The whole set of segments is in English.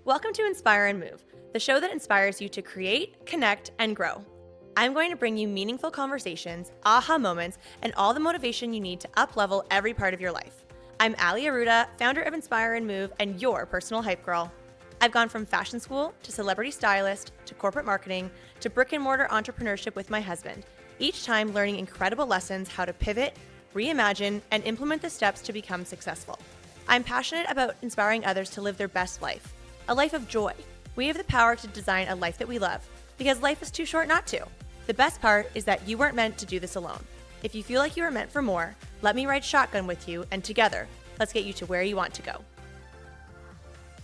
Welcome to Inspire and Move, the show that inspires you to create, connect, and grow. I'm going to bring you meaningful conversations, aha moments, and all the motivation you need to up-level every part of your life. I'm Ali Aruda, founder of Inspire and Move, and your personal hype girl. I've gone from fashion school to celebrity stylist to corporate marketing to brick-and-mortar entrepreneurship with my husband, each time learning incredible lessons how to pivot, reimagine, and implement the steps to become successful. I'm passionate about inspiring others to live their best life, a life of joy. We have the power to design a life that we love, because life is too short not to. The best part is that you weren't meant to do this alone. If you feel like you are meant for more, let me ride shotgun with you, and together, let's get you to where you want to go.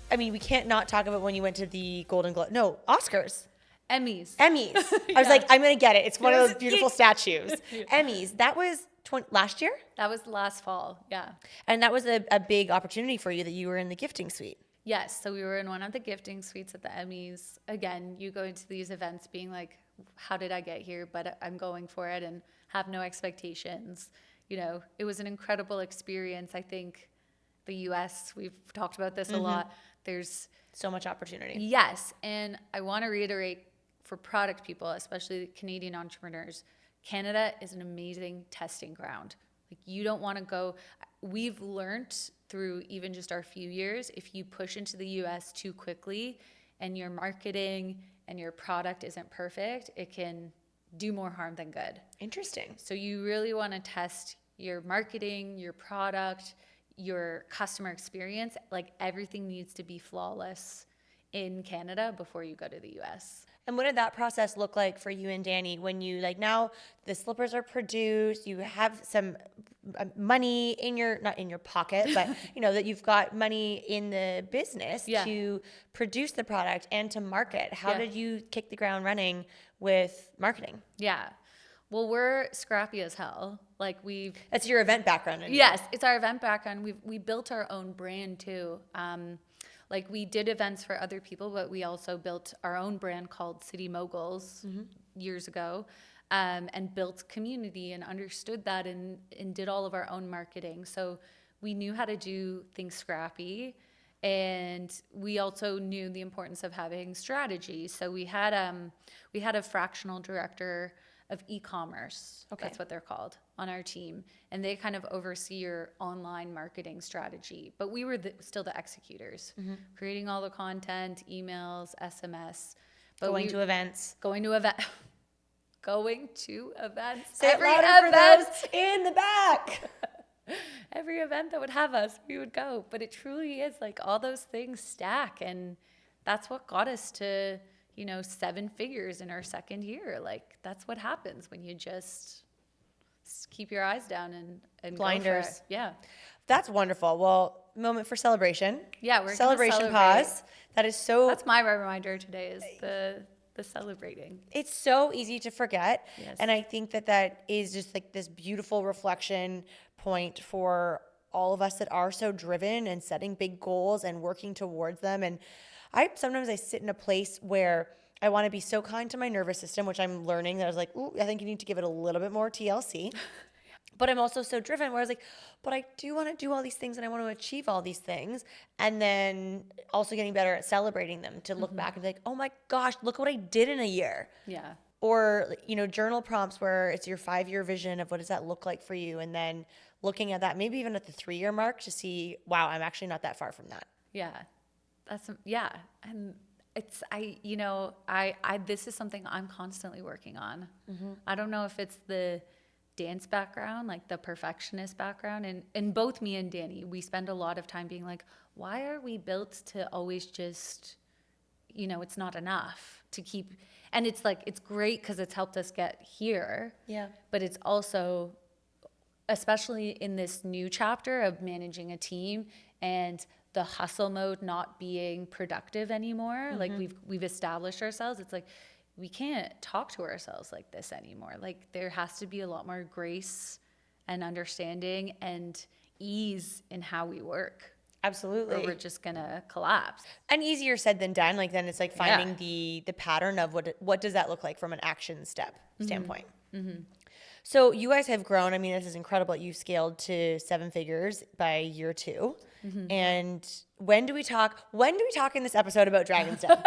I mean, we can't not talk about when you went to the Oscars. Emmys. I was like, I'm going to get it. It's one of those beautiful statues. Emmys. That was last year? That was last fall, yeah. And that was a big opportunity for you that you were in the gifting suite. Yes, so we were in one of the gifting suites at the Emmys. Again, you go into these events being like, how did I get here? But I'm going for it and have no expectations. You know, it was an incredible experience. I think the US, we've talked about this a lot. There's so much opportunity. Yes, and I want to reiterate for product people, especially Canadian entrepreneurs, Canada is an amazing testing ground. Like, you don't want to go. We've learned through even just our few years, if you push into the US too quickly and your marketing and your product isn't perfect, it can do more harm than good. Interesting. So you really want to test your marketing, your product, your customer experience. Like, everything needs to be flawless in Canada before you go to the US. And what did that process look like for you and Dani when you, like, now the slippers are produced, you have some money in your, not in your pocket, but you know, that you've got money in the business to produce the product and to market. How did you kick the ground running with marketing? Yeah. Well, we're scrappy as hell. Like, That's your event background. Yes, it's our event background. We built our own brand too. Like, we did events for other people, but we also built our own brand called City Moguls years ago, and built community and understood that and did all of our own marketing. So we knew how to do things scrappy, and we also knew the importance of having strategy. So we had a fractional director of e-commerce, that's what they're called, on our team. And they kind of oversee your online marketing strategy. But we were still the executors, creating all the content, emails, SMS. But going to events. Going to events. Say every event for those in the back. Every event that would have us, we would go. But it truly is like all those things stack. And that's what got us to, 7 figures in our second year. Like, that's what happens when you just keep your eyes down and blinders. Go for it. Yeah. That's wonderful. Well, moment for celebration. Yeah, we're celebration pause. That is so. That's my reminder today, is the celebrating. It's so easy to forget. Yes. And I think that is just like this beautiful reflection point for all of us that are so driven and setting big goals and working towards them. And sometimes I sit in a place where I want to be so kind to my nervous system, which I'm learning that I was like, ooh, I think you need to give it a little bit more TLC. But I'm also so driven where I was like, but I do want to do all these things and I want to achieve all these things. And then also getting better at celebrating them, to look back and be like, oh my gosh, look what I did in a year. Yeah. Or, journal prompts where it's your 5-year vision of what does that look like for you. And then looking at that, maybe even at the 3-year mark, to see, wow, I'm actually not that far from that. Yeah. And it's, this is something I'm constantly working on. I don't know if it's the dance background, like the perfectionist background, and both me and Dani, we spend a lot of time being like, why are we built to always just, it's not enough to keep, and it's like, it's great because it's helped us get here. Yeah. But it's also, especially in this new chapter of managing a team and the hustle mode not being productive anymore. Like, we've established ourselves. It's like, we can't talk to ourselves like this anymore. Like, there has to be a lot more grace and understanding and ease in how we work. Absolutely. Or we're just gonna collapse. And easier said than done. Like, then it's like finding the pattern of what does that look like from an action step standpoint. So you guys have grown. I mean, this is incredible. You scaled to 7 figures by year 2. And when do we talk in this episode about Dragon's Den?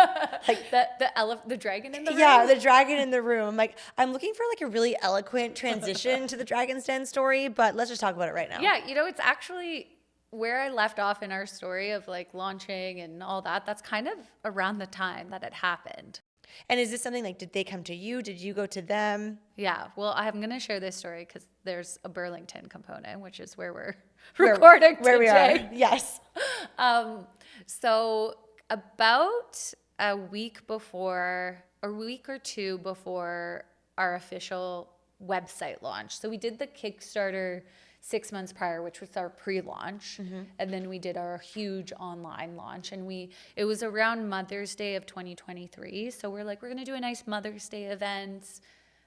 Like the dragon in the room? Yeah, the dragon in the room. Like, I'm looking for like a really eloquent transition to the Dragon's Den story, but let's just talk about it right now. Yeah, it's actually where I left off in our story of like launching and all that. That's kind of around the time that it happened. And is this something like, did they come to you? Did you go to them? Yeah, well, I'm going to share this story because there's a Burlington component, which is where we're recording today. Where we are, yes. So about a week or two before our official website launch. So we did the Kickstarter 6 months prior, which was our pre-launch. And then we did our huge online launch. And it was around Mother's Day of 2023. So we're like, we're going to do a nice Mother's Day event.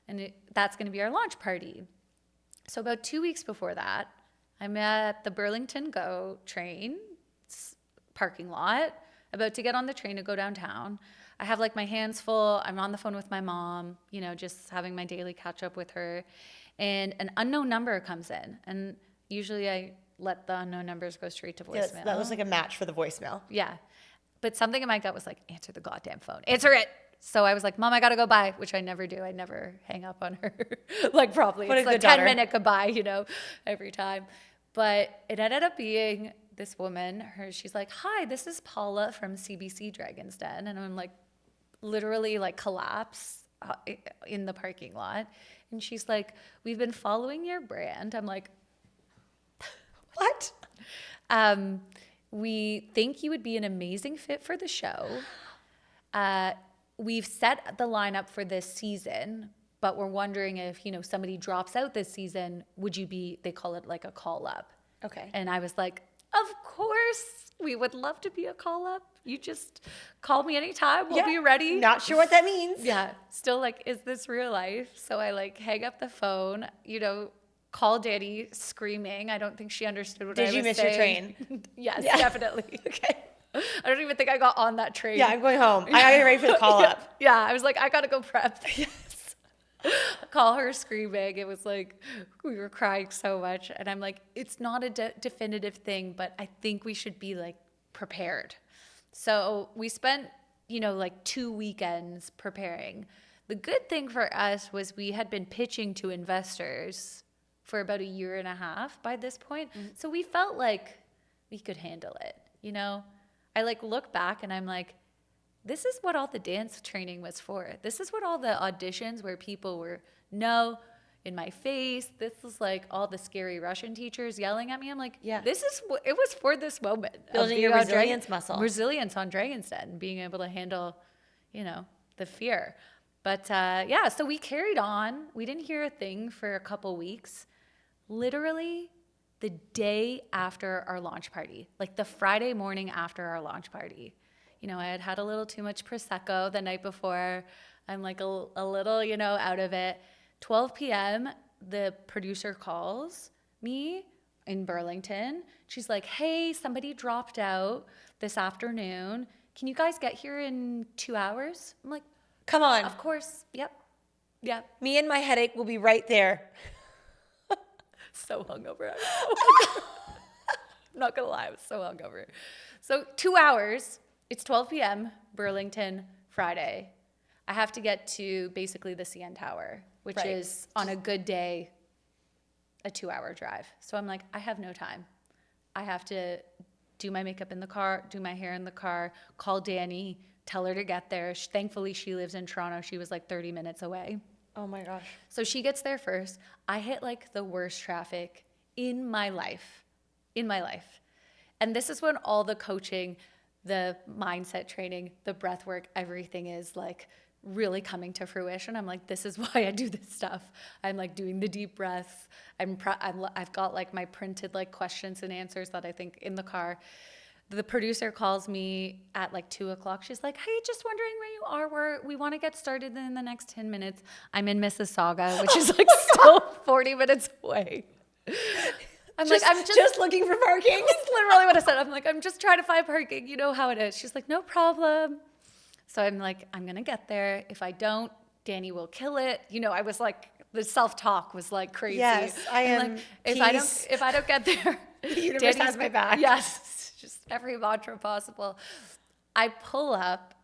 And that's going to be our launch party. So about 2 weeks before that, I'm at the Burlington GO train parking lot, about to get on the train to go downtown. I have like my hands full. I'm on the phone with my mom, just having my daily catch up with her. And an unknown number comes in. And usually I let the unknown numbers go straight to voicemail. Yes, that was like a match for the voicemail. Yeah. But something in my gut was like, answer the goddamn phone. Answer it. So I was like, Mom, I got to go by, which I never do. I never hang up on her. Like probably What it's a like good daughter. 10-minute goodbye, every time. But it ended up being this woman. She's like, hi, this is Paula from CBC Dragon's Den. And I'm like, literally like collapse in the parking lot. And she's like, we've been following your brand. I'm like, What? We think you would be an amazing fit for the show. We've set the lineup for this season, but we're wondering if, somebody drops out this season, would you be, they call it like a call up. Okay. And I was like, of course, we would love to be a call up. You just call me anytime. We'll be ready. Not sure what that means. Yeah. Still like, is this real life? So I like hang up the phone, call Dani screaming. I don't think she understood what I was saying. Did you miss your train? Yes, definitely. Okay. I don't even think I got on that train. Yeah, I'm going home. I gotta get ready for the call up. Yeah, I was like, I gotta go prep. Yes. Call her screaming. It was like, we were crying so much. And I'm like, it's not a definitive thing, but I think we should be like prepared. So we spent, like 2 weekends preparing. The good thing for us was we had been pitching to investors for about 1.5 years by this point. So we felt like we could handle it, I like look back and I'm like, this is what all the dance training was for. This is what all the auditions where people were in my face. This is like all the scary Russian teachers yelling at me. I'm like, it was for this moment. Building your resilience muscle. Resilience on Dragon's Den, being able to handle, the fear. But so we carried on. We didn't hear a thing for a couple weeks. Literally the day after our launch party, like the Friday morning after our launch party. I had had a little too much Prosecco the night before. I'm like a little, out of it. 12 p.m., the producer calls me in Burlington. She's like, hey, somebody dropped out this afternoon. Can you guys get here in 2 hours? I'm like, come on. Of course. Yep. Me and my headache will be right there. So hungover. I'm not going to lie. I was so hungover. So 2 hours. It's 12 p.m., Burlington, Friday. I have to get to basically the CN Tower, which is on a good day, a 2-hour drive. So I'm like, I have no time. I have to do my makeup in the car, do my hair in the car, call Dani, tell her to get there. Thankfully, she lives in Toronto. She was like 30 minutes away. Oh my gosh. So she gets there first. I hit like the worst traffic in my life. And this is when all the coaching, the mindset training, the breath work, everything is like really coming to fruition. I'm like, this is why I do this stuff. I'm like doing the deep breaths. I've got like my printed like questions and answers that I think in the car. The producer calls me at like 2:00. She's like, hey, just wondering where you are. We want to get started in the next 10 minutes. I'm in Mississauga, which is like still 40 minutes away. I'm just looking for parking. That's literally what I said. I'm like, I'm just trying to find parking. You know how it is. She's like, no problem. So I'm like, I'm going to get there. If I don't, Dani will kill it. I was like, the self-talk was like crazy. Yes, I am. Like, if I don't get there, the universe has my back. Yes. just every mantra possible. I pull up,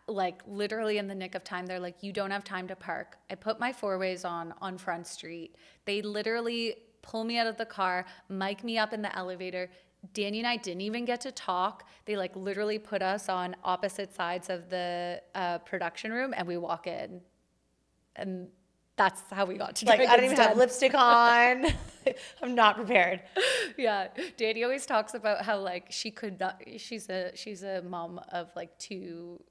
like literally in the nick of time. They're like, you don't have time to park. I put my four-ways on Front Street. They literally pull me out of the car, mic me up in the elevator. Dani and I didn't even get to talk. They like literally put us on opposite sides of the production room, and we walk in. And that's how we got to Like, I don't even have Den. lipstick on. I'm not prepared. Yeah, Dani always talks about how like she could not. She's a mom of like two,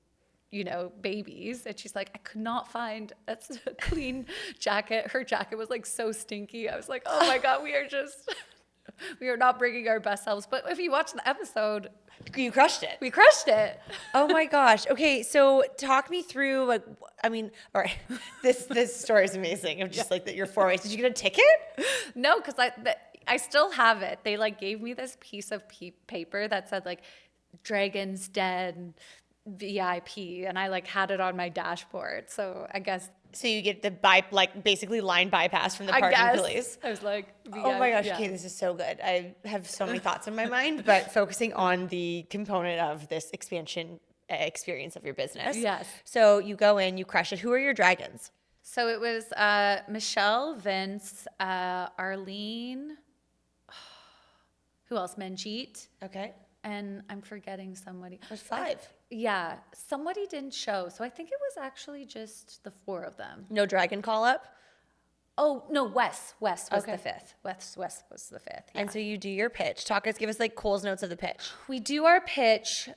babies, and she's like, I could not find a clean jacket. Her jacket was like so stinky. I was like, oh my god, we are not bringing our best selves. But if you watch the episode, You crushed it. we crushed it. Oh my gosh. Okay, so talk me through all right. This story is amazing. Of just like that your four-ways. Did you get a ticket? No, because I still have it. They like gave me this piece of paper that said like Dragon's Den VIP, and I like had it on my dashboard. So I guess So you get the basically line bypass from the I parking guess police. I was like, Oh my gosh, yeah. okay, this is so good. I have so many thoughts in my mind, but focusing on the component of this expansion experience of your business. Yes. So you go in, you crush it. Who are your dragons? So it was Michelle, Vince, Arlene, who else? Manjeet, Okay. and I'm forgetting somebody. There's 5. Yeah, somebody didn't show, so I think it was actually just the 4 of them. No dragon call up? Oh no, Wes was Okay. the 5th. Wes was the 5th. Yeah. And so you do your pitch. Give us like Cole's notes of the pitch. We do our pitch.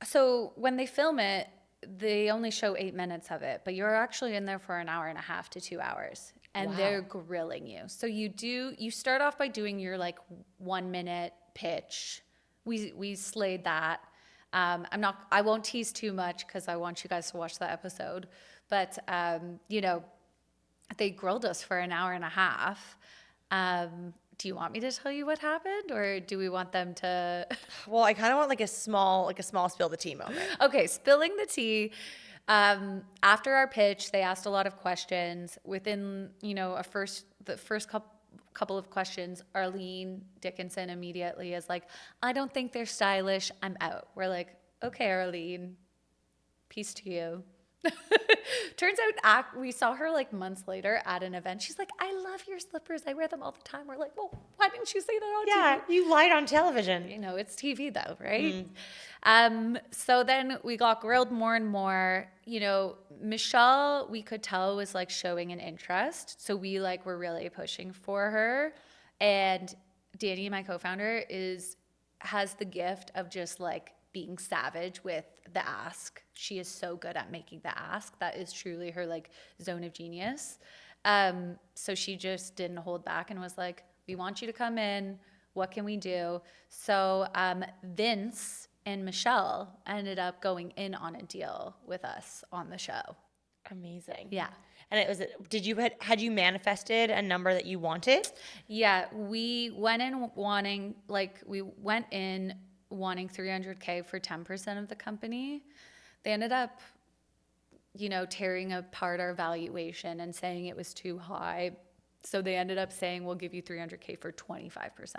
So when they film it, they only show 8 minutes of it, but you're actually in there for an hour and a half to 2 hours, and Wow. they're grilling you. So you start off by doing your like 1 minute pitch. We slayed that. I won't tease too much because I want you guys to watch the episode, but they grilled us for an hour and a half. Do you want me to tell you what happened, or do we want them to? Well, I kind of want like a small spill the tea moment. Okay, spilling the tea. After our pitch, they asked a lot of questions. Within the first couple of questions, Arlene Dickinson immediately is like, I don't think they're stylish. I'm out. We're like, okay, Arlene, peace to you. Turns out we saw her like months later at an event. She's like, I love your slippers. I wear them all the time. We're like, well, why didn't you say that on TV? Yeah, you lied on television. It's TV though, right? So then we got grilled more and more. Michelle, we could tell, was like showing an interest. So we like were really pushing for her. And Dani, my co-founder, has the gift of just like being savage with the ask. She is so good at making the ask. That is truly her like zone of genius. So she just didn't hold back and was like, we want you to come in. What can we do? So Vince and Michelle ended up going in on a deal with us on the show. Amazing. Yeah. And had you manifested a number that you wanted? Yeah, we went in wanting 300K for 10% of the company. They ended up, tearing apart our valuation and saying it was too high. So they ended up saying, we'll give you 300K for 25%.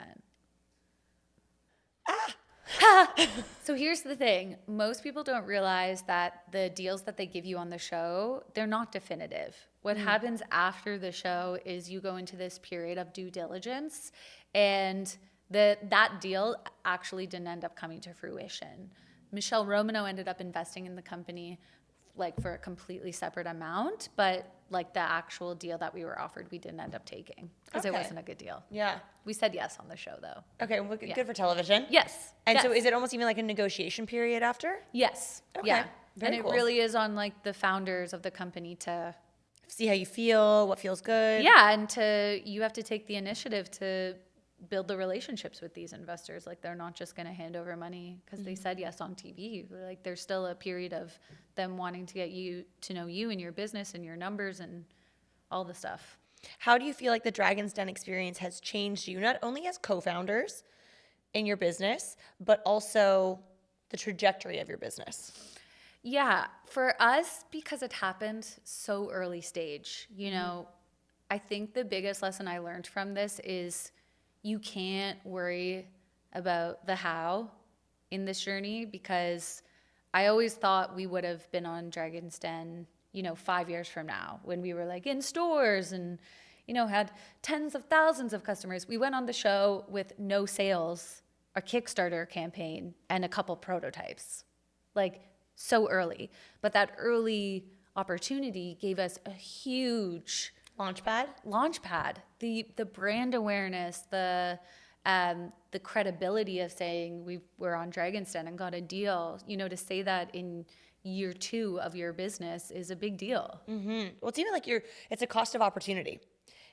So here's the thing. Most people don't realize that the deals that they give you on the show, they're not definitive. What happens after the show is you go into this period of due diligence, and that deal actually didn't end up coming to fruition. Michelle Romano ended up investing in the company like for a completely separate amount, but like the actual deal that we were offered, we didn't end up taking because it wasn't a good deal. Yeah. We said yes on the show though. Okay, well, good for television. Yes. And yes. so is it almost even like a negotiation period after? Yes. Okay. Yeah. Very and cool. it really is on like the founders of the company to See how you feel, what feels good. yeah, and you have to take the initiative to build the relationships with these investors. Like they're not just going to hand over money because they said yes on TV. Like there's still a period of them wanting to get you to know you and your business and your numbers and all the stuff. How do you feel like the Dragon's Den experience has changed you, not only as co-founders in your business, but also the trajectory of your business? Yeah, for us, because it happened so early stage, I think the biggest lesson I learned from this is you can't worry about the how in this journey, because I always thought we would have been on Dragon's Den, 5 years from now, when we were like in stores and, had tens of thousands of customers. We went on the show with no sales, a Kickstarter campaign, and a couple prototypes, like so early. But that early opportunity gave us a huge launchpad. The brand awareness, the credibility of saying we're on Dragon's Den and got a deal. To say that in year 2 of your business is a big deal. Mm-hmm. Well, it's even like it's a cost of opportunity.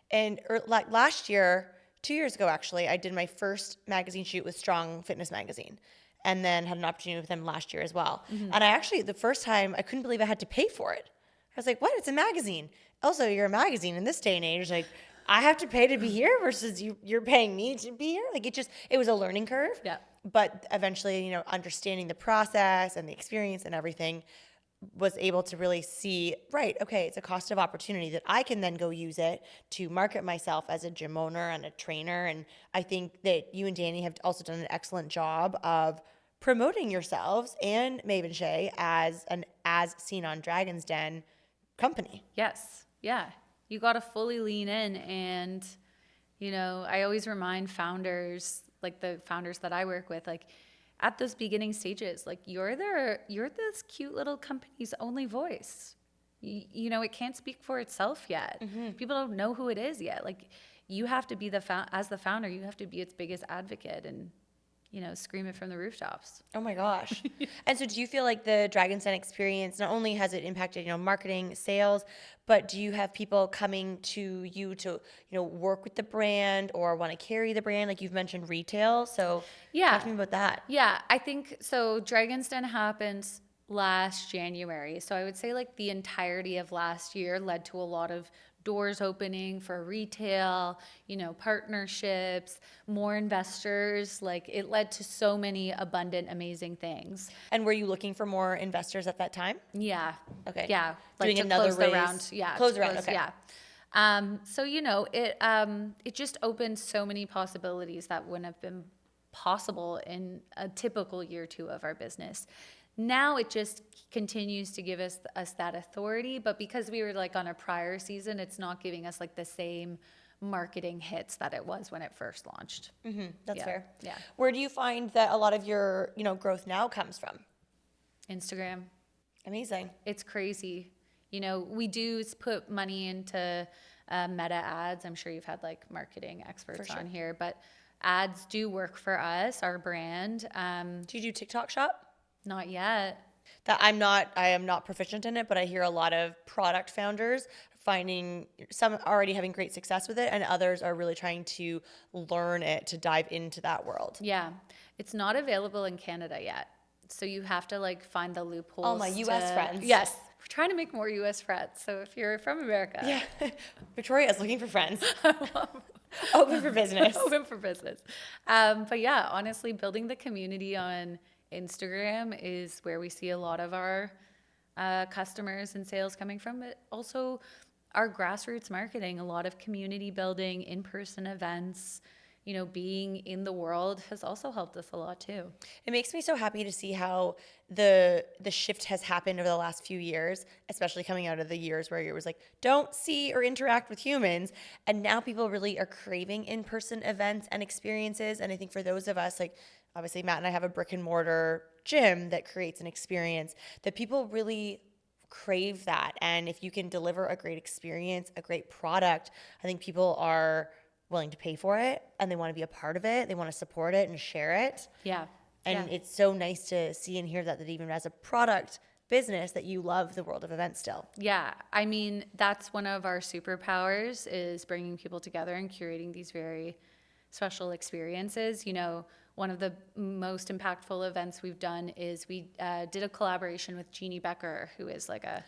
And like last year, 2 years ago actually, I did my first magazine shoot with Strong Fitness magazine, and then had an opportunity with them last year as well. Mm-hmm. And I actually, the first time, I couldn't believe I had to pay for it. I was like, what? It's a magazine. Also, you're a magazine in this day and age. Like, I have to pay to be here versus you're paying me to be here. Like, it was a learning curve. Yeah. But eventually, understanding the process and the experience and everything, was able to really see, right, okay, it's a cost of opportunity that I can then go use it to market myself as a gym owner and a trainer. And I think that you and Dani have also done an excellent job of promoting yourselves and Mave and Chez as seen on Dragon's Den company. Yes. Yeah. You got to fully lean in. And, I always remind founders, like the founders that I work with, like at those beginning stages, like you're this cute little company's only voice. It can't speak for itself yet. Mm-hmm. People don't know who it is yet. Like you have to be as the founder, you have to be its biggest advocate and, scream it from the rooftops. Oh my gosh. And so do you feel like the Dragon's Den experience, not only has it impacted, marketing, sales, but do you have people coming to you to, work with the brand or want to carry the brand? Like you've mentioned retail. So talk to me about that. Yeah, I think so. Dragon's Den happened last January. So I would say like the entirety of last year led to a lot of doors opening for retail, partnerships, more investors. Like it led to so many abundant, amazing things. And were you looking for more investors at that time? Yeah. Okay. Yeah. Like doing another close raise. The round. Yeah. Close the round. Okay. Yeah. So it just opened so many possibilities that wouldn't have been possible in a typical year 2 of our business. Now it just continues to give us that authority, but because we were like on a prior season, it's not giving us like the same marketing hits that it was when it first launched. Mm-hmm. That's fair. Yeah. Where do you find that a lot of your, growth now comes from? Instagram. Amazing. It's crazy. We do put money into meta ads. I'm sure you've had like marketing experts on here, but ads do work for us, our brand. Do you do TikTok shop? Not yet. I am not proficient in it, but I hear a lot of product founders finding some already having great success with it, and others are really trying to learn it to dive into that world. Yeah. It's not available in Canada yet. So you have to like find the loopholes. Oh, my US friends. Yes. We're trying to make more US friends. So if you're from America. Yeah. Victoria is looking for friends. Open for business. Open for business. But yeah, honestly, building the community on Instagram is where we see a lot of our customers and sales coming from, but also our grassroots marketing, a lot of community building, in-person events, being in the world has also helped us a lot too. It makes me so happy to see how the shift has happened over the last few years, especially coming out of the years where it was like, don't see or interact with humans. And now people really are craving in-person events and experiences. And I think for those of us, like, obviously, Matt and I have a brick and mortar gym that creates an experience that people really crave that. And if you can deliver a great experience, a great product, I think people are willing to pay for it and they want to be a part of it. They want to support it and share it. Yeah. And it's so nice to see and hear that even as a product business that you love the world of events still. Yeah. I mean, that's one of our superpowers is bringing people together and curating these very special experiences. One of the most impactful events we've done is we did a collaboration with Jeannie Becker, who is like a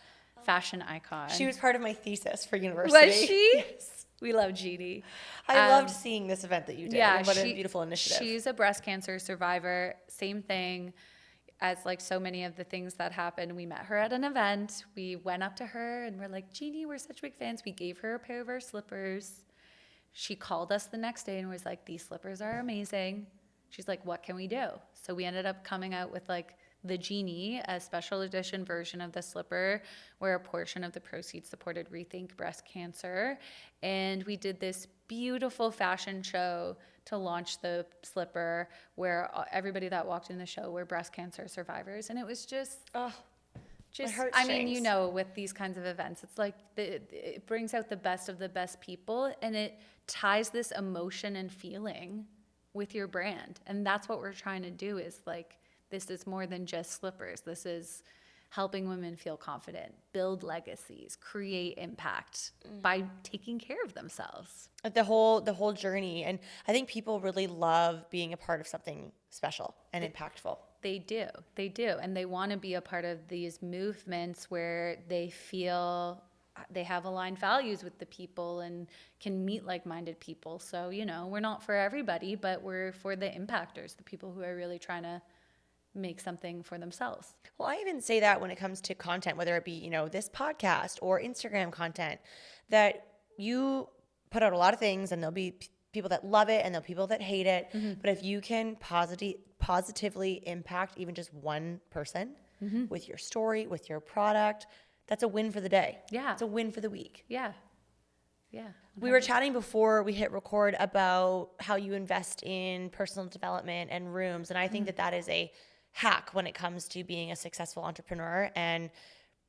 fashion icon. She was part of my thesis for university. Was she? Yes. We love Jeannie. I loved seeing this event that you did. Yeah, what a beautiful initiative. She's a breast cancer survivor. Same thing as like so many of the things that happened. We met her at an event. We went up to her and we're like, Jeannie, we're such big fans. We gave her a pair of our slippers. She called us the next day and was like, these slippers are amazing. she's like, what can we do? So we ended up coming out with like the Genie, a special edition version of the slipper where a portion of the proceeds supported Rethink Breast Cancer. And we did this beautiful fashion show to launch the slipper where everybody that walked in the show were breast cancer survivors. And it was just, I mean, you know, with these kinds of events, it's like it brings out the best of the best people, and it ties this emotion and feeling with your brand. And that's what we're trying to do, is like, this is more than just slippers. This is helping women feel confident, build legacies, create impact by taking care of themselves. The whole journey. And I think people really love being a part of something special and impactful. They do. And they want to be a part of these movements where they feel they have aligned values with the people and can meet like-minded people. So, you know, we're not for everybody, but we're for the impactors, the people who are really trying to make something for themselves. Well, I even say that when it comes to content, whether it be, you know, this podcast or Instagram content, that you put out a lot of things and there'll be people that love it and there'll be people that hate it. But if you can positively impact even just one person with your story, with your product, that's a win for the day. Yeah. It's a win for the week. Yeah. We were chatting before we hit record about how you invest in personal development and rooms. And I think that is a hack when it comes to being a successful entrepreneur and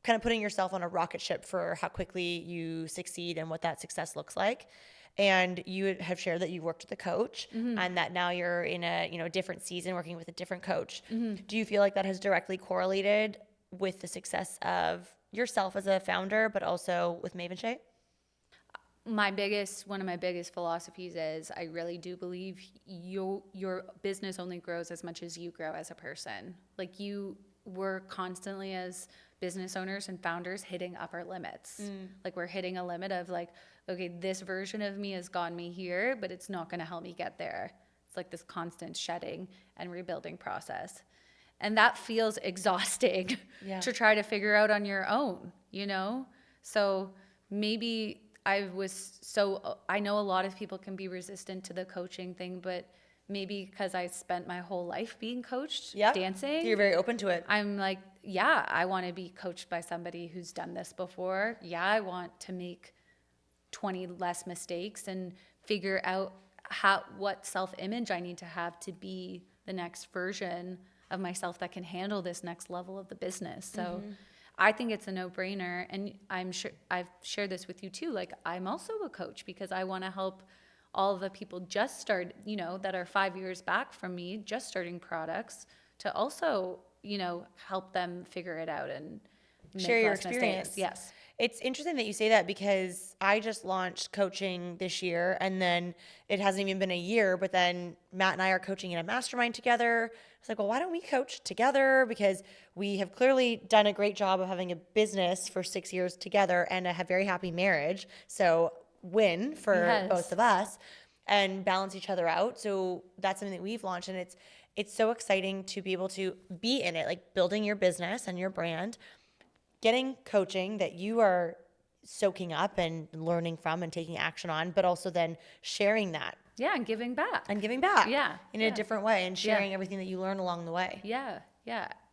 kind of putting yourself on a rocket ship for how quickly you succeed and what that success looks like. And you have shared that you worked with a coach and that now you're in a, you know, different season working with a different coach. Do you feel like that has directly correlated with the success of yourself as a founder, but also with Mave and Chez? One of my biggest philosophies is I really do believe your business only grows as much as you grow as a person. Like, we're constantly as business owners and founders hitting upper limits. Like, we're hitting a limit of like, okay, this version of me has gotten me here, but it's not going to help me get there. It's like this constant shedding and rebuilding process. And that feels exhausting to try to figure out on your own, you know? So maybe I know a lot of people can be resistant to the coaching thing, but maybe because I spent my whole life being coached, dancing. You're very open to it. I'm like, yeah, I want to be coached by somebody who's done this before. Yeah, I want to make 20 less mistakes and figure out what self-image I need to have to be the next version of myself that can handle this next level of the business. So I think it's a no-brainer, and I'm sure I've shared this with you too. Like, I'm also a coach because I want to help all of the people just start, you know, that are 5 years back from me, just starting products, to also, you know, help them figure it out and share your experience. Mistakes. Yes. It's interesting that you say that because I just launched coaching this year and then it hasn't even been a year, but then Matt and I are coaching in a mastermind together. It's like, well, why don't we coach together? Because we have clearly done a great job of having a business for 6 years together and a very happy marriage. So win for both of us and balance each other out. So that's something that we've launched, and it's so exciting to be able to be in it, like building your business and your brand, getting coaching that you are soaking up and learning from and taking action on, but also then sharing that. Yeah, and giving back. Yeah. In a different way and sharing everything that you learn along the way. Yeah.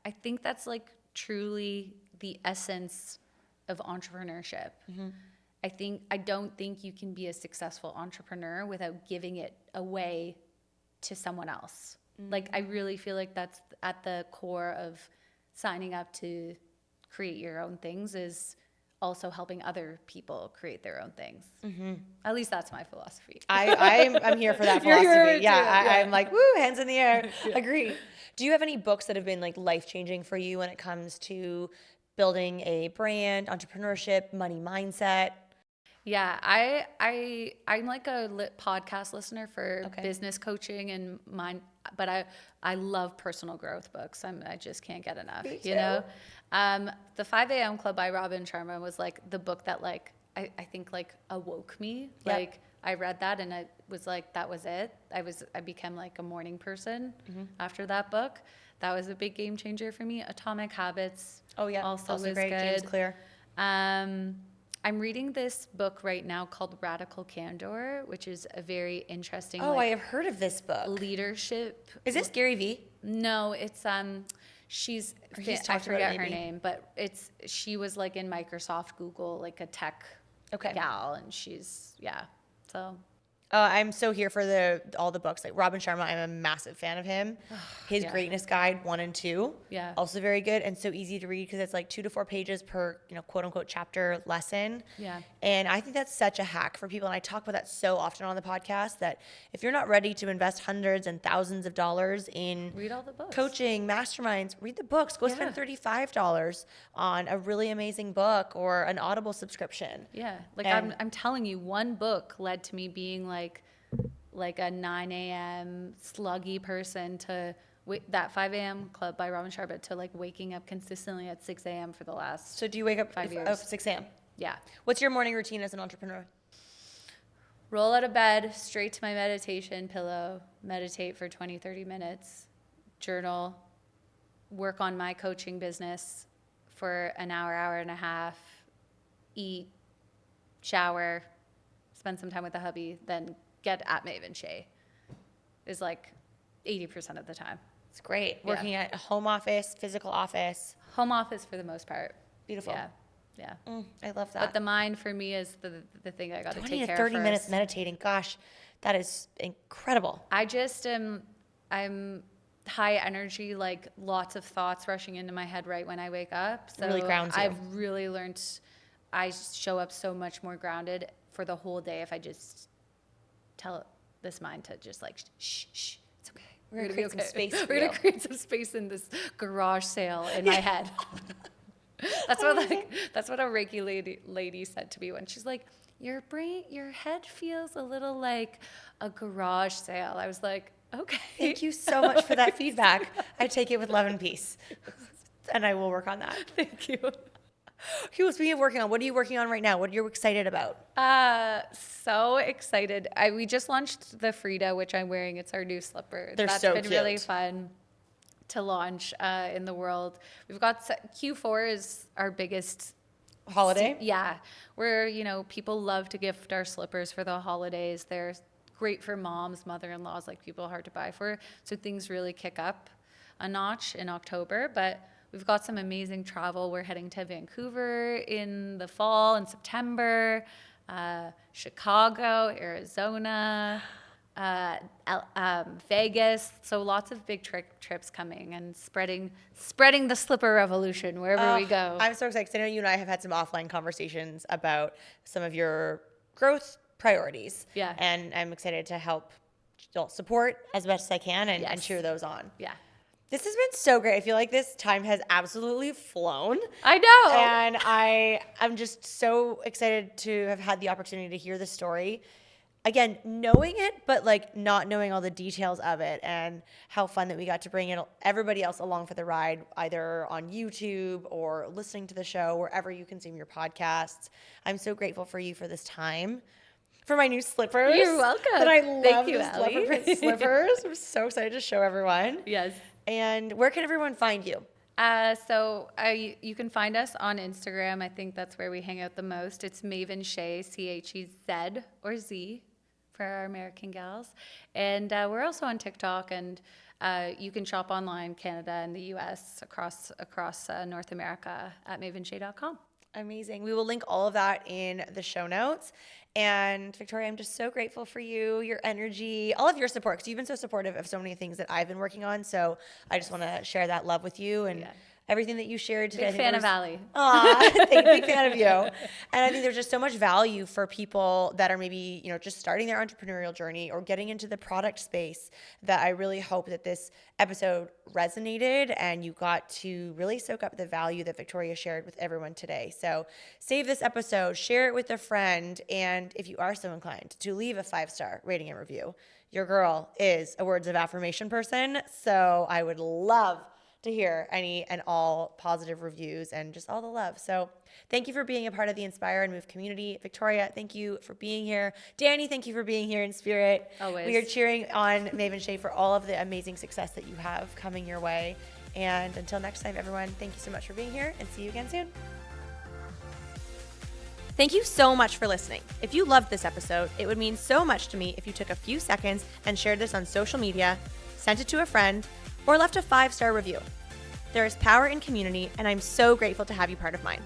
I think that's like truly the essence of entrepreneurship. I don't think you can be a successful entrepreneur without giving it away to someone else. Like, I really feel like that's at the core of signing up to create your own things, is also helping other people create their own things. At least that's my philosophy. I'm here for that philosophy. I'm like, woo, hands in the air. Agree. Do you have any books that have been like life-changing for you when it comes to building a brand, entrepreneurship, money mindset? Yeah, I'm like a podcast listener for business coaching and mind, but I love personal growth books. I just can't get enough. You know, the 5 a.m. Club by Robin Sharma was like the book that like I think like awoke me. Like, I read that and I was like, that was it. I became like a morning person after that book. That was a big game changer for me. Atomic Habits. Also was great. good. James Clear. I'm reading this book right now called Radical Candor, which is a very interesting Oh, I have heard of this book. leadership. Is this Gary Vee? No, it's she's he's I talked about it, forget her maybe. name, but she was like in Microsoft, Google, like a tech gal, and she's so. I'm so here for all the books. Like Robin Sharma, I'm a massive fan of him. His Yeah. Greatness Guide 1 and 2, Yeah. also very good and so easy to read because it's like 2 to 4 pages per, quote unquote chapter lesson. Yeah. And I think that's such a hack for people. And I talk about that so often on the podcast that if you're not ready to invest hundreds and thousands of dollars in Read all the books. coaching, masterminds, read the books. Go spend $35 on a really amazing book or an Audible subscription. Yeah, like And- I'm telling you, one book led to me being like a 9 a.m. sluggy person to that 5 a.m. club by Robin Sharma to like waking up consistently at 6 a.m. for the last. So do you wake up 5 years. at 6 a.m.? Yeah. What's your morning routine as an entrepreneur? Roll out of bed, straight to my meditation pillow, meditate for 20, 30 minutes, journal, work on my coaching business for an hour, hour and a half, eat, shower, spend some time with the hubby, then get at Mave and Chez is like 80% of the time. It's great. Working at a home office, physical office. Home office for the most part. Beautiful. Yeah. I love that. But the mind for me is the thing I got to 20 take to care 30 of minutes first. meditating. Gosh, that is incredible. I just I'm high energy, like lots of thoughts rushing into my head right when I wake up. So Really grounds you. I've really learned I show up so much more grounded for the whole day if I just tell this mind to just like, shh, it's okay. We're gonna create some space for We're you. gonna create some space in this garage sale in my head. That's what a Reiki lady said to me when she's like, your head feels a little like a garage sale. I was like, okay. Thank you so much for that feedback. I take it with love and peace. And I will work on that. Thank you. Cool. Speaking of working on, what are you working on right now? What are you excited about? So excited. We just launched the Frida, which I'm wearing. It's our new slipper. They're That's so been cute. really fun to launch in the world. We've got Q4 is our biggest Holiday? Yeah. Where, people love to gift our slippers for the holidays. They're great for moms, mother-in-laws, like people hard to buy for. So things really kick up a notch in October. But we've got some amazing travel. We're heading to Vancouver in the fall in September, Chicago, Arizona, Vegas. So lots of big trips coming and spreading the slipper revolution wherever we go. I'm so excited because I know you and I have had some offline conversations about some of your growth priorities. Yeah. And I'm excited to help support as best as I can and Yes. cheer those on. Yeah. This has been so great. I feel like this time has absolutely flown. I know. And I'm just so excited to have had the opportunity to hear the story. Again, knowing it, but like not knowing all the details of it and how fun that we got to bring everybody else along for the ride, either on YouTube or listening to the show, wherever you consume your podcasts. I'm so grateful for you for this time. For my new slippers. You're welcome. That I Thank love you, these Allie. leopard print slippers. I'm so excited to show everyone. Yes. And where can everyone find you? You can find us on Instagram. I think that's where we hang out the most. It's Mave and Chez, CHEZ or Z for our American gals. And we're also on TikTok, and you can shop online, Canada and the US, across North America at maveandchez.com. Amazing. We will link all of that in the show notes. And Victoria, I'm just so grateful for you, your energy, all of your support, because you've been so supportive of so many things that I've been working on. So I just want to share that love with you and everything that you shared today. Big fan of Allie. Aw, big fan of you. And I think there's just so much value for people that are maybe, just starting their entrepreneurial journey or getting into the product space, that I really hope that this episode resonated and you got to really soak up the value that Victoria shared with everyone today. So save this episode, share it with a friend, and if you are so inclined to leave a 5-star rating and review. Your girl is a words of affirmation person, so I would love to hear any and all positive reviews and just all the love. So thank you for being a part of the Inspire and Move community. Victoria, thank you for being here. Dani, thank you for being here in spirit. Always. We are cheering on Mave and Chez for all of the amazing success that you have coming your way. And until next time, everyone, thank you so much for being here and see you again soon. Thank you so much for listening. If you loved this episode, it would mean so much to me if you took a few seconds and shared this on social media, sent it to a friend, or left a 5-star review. There is power in community, and I'm so grateful to have you part of mine.